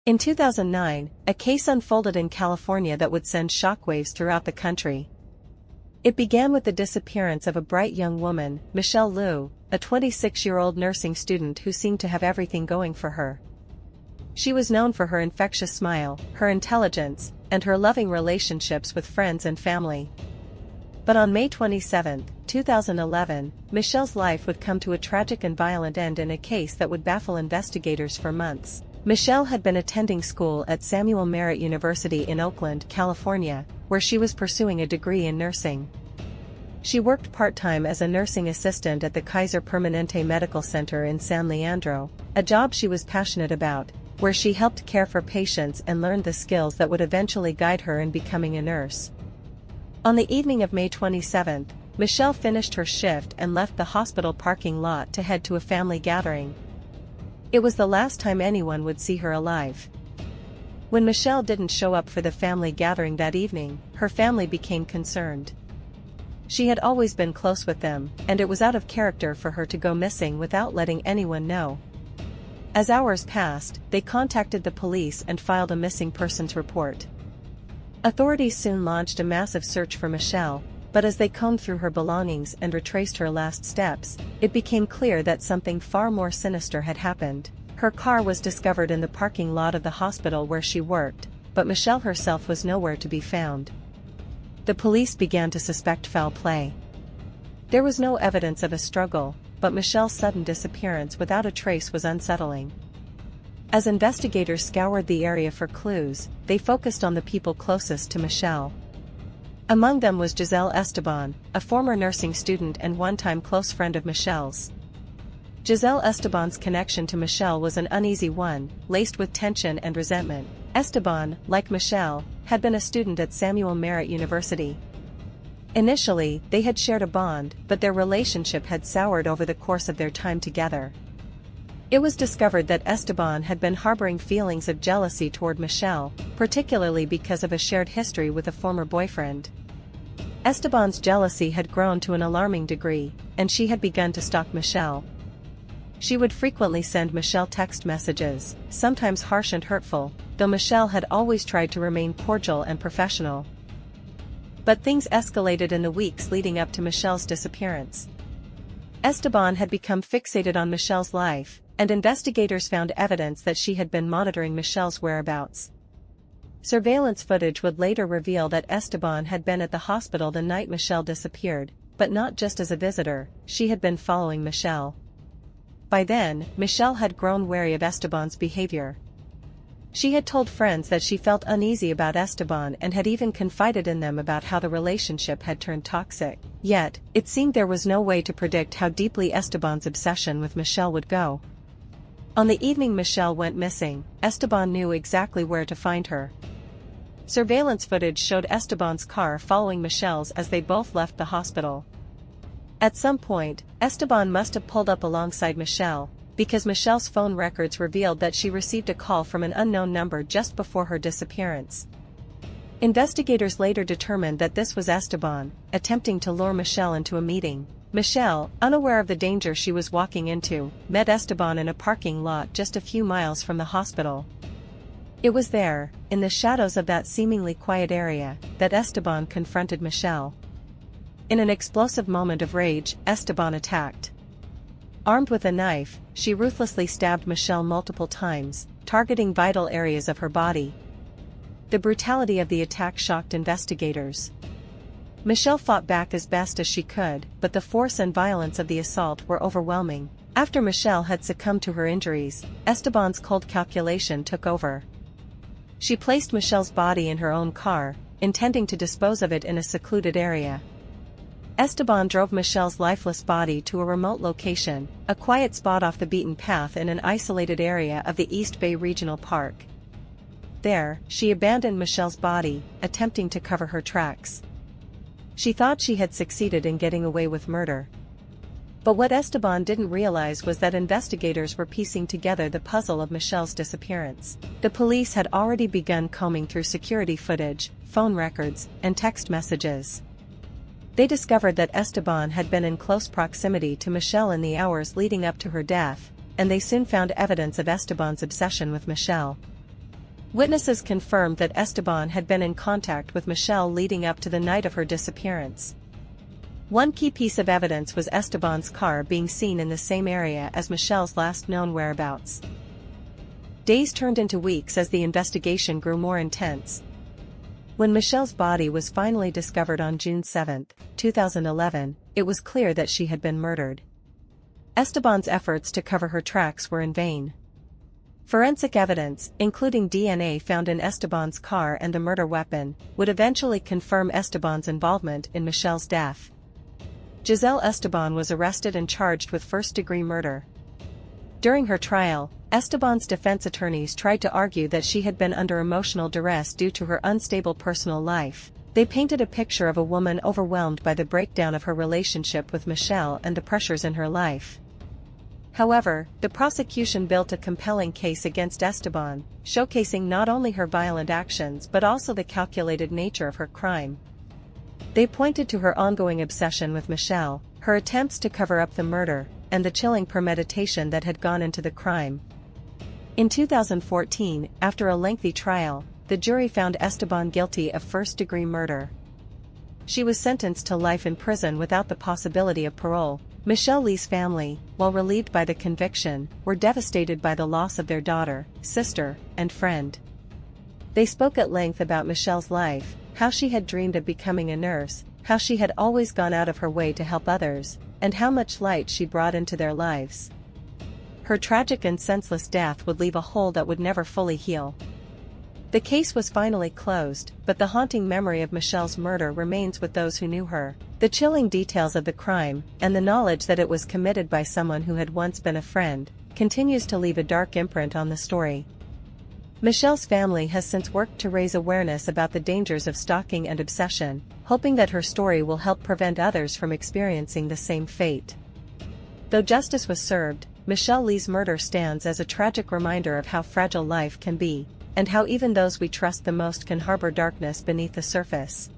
In 2009, a case unfolded in California that would send shockwaves throughout the country. It began with the disappearance of a bright young woman, Michelle Liu, a 26-year-old nursing student who seemed to have everything going for her. She was known for her infectious smile, her intelligence, and her loving relationships with friends and family. But on May 27, 2011, Michelle's life would come to a tragic and violent end in a case that would baffle investigators for months. Michelle had been attending school at Samuel Merritt University in Oakland, California, where she was pursuing a degree in nursing. She worked part-time as a nursing assistant at the Kaiser Permanente Medical Center in San Leandro, a job she was passionate about, where she helped care for patients and learned the skills that would eventually guide her in becoming a nurse. On the evening of May 27, Michelle finished her shift and left the hospital parking lot to head to a family gathering. It was the last time anyone would see her alive. When Michelle didn't show up for the family gathering that evening, her family became concerned. She had always been close with them, and it was out of character for her to go missing without letting anyone know. As hours passed, they contacted the police and filed a missing persons report. Authorities soon launched a massive search for Michelle, but as they combed through her belongings and retraced her last steps, it became clear that something far more sinister had happened. Her car was discovered in the parking lot of the hospital where she worked, but Michelle herself was nowhere to be found. The police began to suspect foul play. There was no evidence of a struggle, but Michelle's sudden disappearance without a trace was unsettling. As investigators scoured the area for clues, they focused on the people closest to Michelle. Among them was Giselle Esteban, a former nursing student and one-time close friend of Michelle's. Giselle Esteban's connection to Michelle was an uneasy one, laced with tension and resentment. Esteban, like Michelle, had been a student at Samuel Merritt University. Initially, they had shared a bond, but their relationship had soured over the course of their time together. It was discovered that Esteban had been harboring feelings of jealousy toward Michelle, particularly because of a shared history with a former boyfriend. Esteban's jealousy had grown to an alarming degree, and she had begun to stalk Michelle. She would frequently send Michelle text messages, sometimes harsh and hurtful, though Michelle had always tried to remain cordial and professional. But things escalated in the weeks leading up to Michelle's disappearance. Esteban had become fixated on Michelle's life, and investigators found evidence that she had been monitoring Michelle's whereabouts. Surveillance footage would later reveal that Esteban had been at the hospital the night Michelle disappeared, but not just as a visitor, she had been following Michelle. By then, Michelle had grown wary of Esteban's behavior. She had told friends that she felt uneasy about Esteban and had even confided in them about how the relationship had turned toxic. Yet, it seemed there was no way to predict how deeply Esteban's obsession with Michelle would go. On the evening Michelle went missing, Esteban knew exactly where to find her. Surveillance footage showed Esteban's car following Michelle's as they both left the hospital. At some point, Esteban must have pulled up alongside Michelle, because Michelle's phone records revealed that she received a call from an unknown number just before her disappearance. Investigators later determined that this was Esteban, attempting to lure Michelle into a meeting. Michelle, unaware of the danger she was walking into, met Esteban in a parking lot just a few miles from the hospital. It was there, in the shadows of that seemingly quiet area, that Esteban confronted Michelle. In an explosive moment of rage, Esteban attacked. Armed with a knife, she ruthlessly stabbed Michelle multiple times, targeting vital areas of her body. The brutality of the attack shocked investigators. Michelle fought back as best as she could, but the force and violence of the assault were overwhelming. After Michelle had succumbed to her injuries, Esteban's cold calculation took over. She placed Michelle's body in her own car, intending to dispose of it in a secluded area. Esteban drove Michelle's lifeless body to a remote location, a quiet spot off the beaten path in an isolated area of the East Bay Regional Park. There, she abandoned Michelle's body, attempting to cover her tracks. She thought she had succeeded in getting away with murder. But what Esteban didn't realize was that investigators were piecing together the puzzle of Michelle's disappearance. The police had already begun combing through security footage, phone records, and text messages. They discovered that Esteban had been in close proximity to Michelle in the hours leading up to her death, and they soon found evidence of Esteban's obsession with Michelle. Witnesses confirmed that Esteban had been in contact with Michelle leading up to the night of her disappearance. One key piece of evidence was Esteban's car being seen in the same area as Michelle's last known whereabouts. Days turned into weeks as the investigation grew more intense. When Michelle's body was finally discovered on June 7, 2011, it was clear that she had been murdered. Esteban's efforts to cover her tracks were in vain. Forensic evidence, including DNA found in Esteban's car and the murder weapon, would eventually confirm Esteban's involvement in Michelle's death. Giselle Esteban was arrested and charged with first-degree murder. During her trial, Esteban's defense attorneys tried to argue that she had been under emotional duress due to her unstable personal life. They painted a picture of a woman overwhelmed by the breakdown of her relationship with Michelle and the pressures in her life. However, the prosecution built a compelling case against Esteban, showcasing not only her violent actions but also the calculated nature of her crime. They pointed to her ongoing obsession with Michelle, her attempts to cover up the murder, and the chilling premeditation that had gone into the crime. In 2014, after a lengthy trial, the jury found Esteban guilty of first-degree murder. She was sentenced to life in prison without the possibility of parole. Michelle Lee's family, while relieved by the conviction, were devastated by the loss of their daughter, sister, and friend. They spoke at length about Michelle's life, how she had dreamed of becoming a nurse, how she had always gone out of her way to help others, and how much light she brought into their lives. Her tragic and senseless death would leave a hole that would never fully heal. The case was finally closed, but the haunting memory of Michelle's murder remains with those who knew her. The chilling details of the crime, and the knowledge that it was committed by someone who had once been a friend, continues to leave a dark imprint on the story. Michelle's family has since worked to raise awareness about the dangers of stalking and obsession, hoping that her story will help prevent others from experiencing the same fate. Though justice was served, Michelle Lee's murder stands as a tragic reminder of how fragile life can be, and how even those we trust the most can harbor darkness beneath the surface.